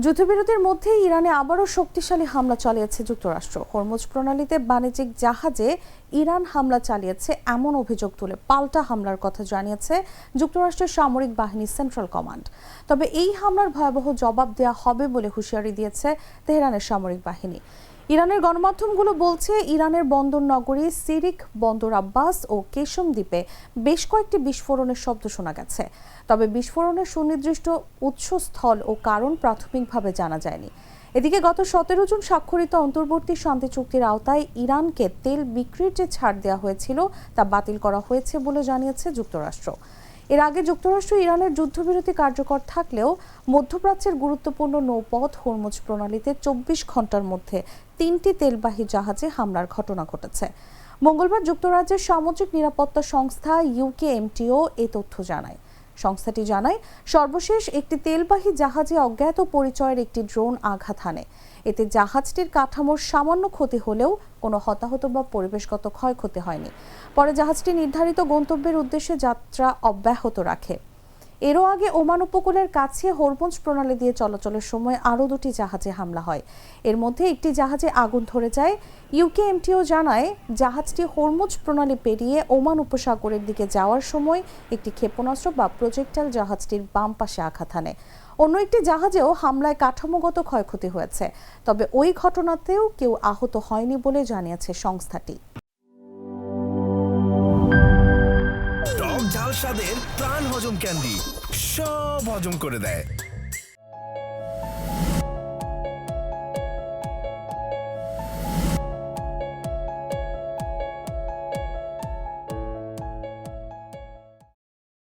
যুদ্ধবিরতির মধ্যে ইরানে আবারও শক্তিশালী হামলা চালিয়েছে যুক্তরাষ্ট্র। হরমুজ প্রণালীতে বাণিজ্যিক জাহাজে ইরান হামলা চালিয়েছে এমন অভিযোগ তুলে পাল্টা হামলার কথা জানিয়েছে যুক্তরাষ্ট্রের সামরিক বাহিনী সেন্ট্রাল কমান্ড। তবে এই হামলার ভয়াবহ জবাব দেওয়া হবে বলে হুঁশিয়ারি দিয়েছে তেহরানের সামরিক বাহিনী। ইরানের গণমাধ্যমগুলো বলছে, ইরানের বন্দর নগরী সিরিক, বন্দর আব্বাস ও কেশম দ্বীপে বেশ কয়েকটি বিস্ফোরণের শব্দ শোনা গেছে। তবে বিস্ফোরণের সুনির্দিষ্ট উৎসস্থল ও কারণ প্রাথমিকভাবে জানা যায়নি। এদিকে গত 17 জুন স্বাক্ষরিত অন্তর্বর্তী শান্তি চুক্তির আওতায় ইরানকে তেল বিক্রির যে ছাড় দেওয়া হয়েছিল তা বাতিল করা হয়েছে বলে জানিয়েছে যুক্তরাষ্ট্র। এর আগে যুক্তরাষ্ট্র ইরানের যুদ্ধবিরতি কার্যকর থাকলেও মধ্যপ্রাচ্যের গুরুত্বপূর্ণ নৌপথ হরমুজ প্রণালীতে 24 ঘন্টার মধ্যে 3টি তেলবাহী জাহাজে হামলার ঘটনা ঘটেছে। মঙ্গলবার যুক্তরাজ্যের সামুদ্রিক নিরাপত্তা সংস্থা ইউকেএমটিও এই তথ্য জানায়। সংস্থাটি জানায়, সর্বশেষ একটি তেলবাহী জাহাজে অজ্ঞাত পরিচয়ের একটি ড্রোন আঘাত হানে। এতে জাহাজটির কাঠামোর সামান্য ক্ষতি হলেও কোনো হতাহত বা পরিবেশগত ক্ষয়ক্ষতি হয়নি। পরে জাহাজটি নির্ধারিত গন্তব্যের উদ্দেশ্যে যাত্রা অব্যাহত রাখে। এরও আগে ওমান উপকূলের কাছে হরমুজ প্রণালী দিয়ে চলাচলের সময় আরও 2টি জাহাজে হামলা হয়। এর মধ্যে একটি জাহাজে আগুন ধরে যায়। ইউকেএমটিও জানায়, জাহাজটি হরমুজ প্রণালী পেরিয়ে ওমান উপসাগরের দিকে যাওয়ার সময় একটি ক্ষেপণাস্ত্র বা প্রজেক্টাইল জাহাজটির বাম পাশে আঘাত হানে। অন্য একটি জাহাজেও হামলায় কাঠামোগত ক্ষয়ক্ষতি হয়েছে। তবে ওই ঘটনাতেও কেউ আহত হয়নি বলে জানিয়েছে সংস্থাটি। টক ঝাল স্বাদের প্রাণ হজম ক্যান্ডি সব হজম করে দেয়।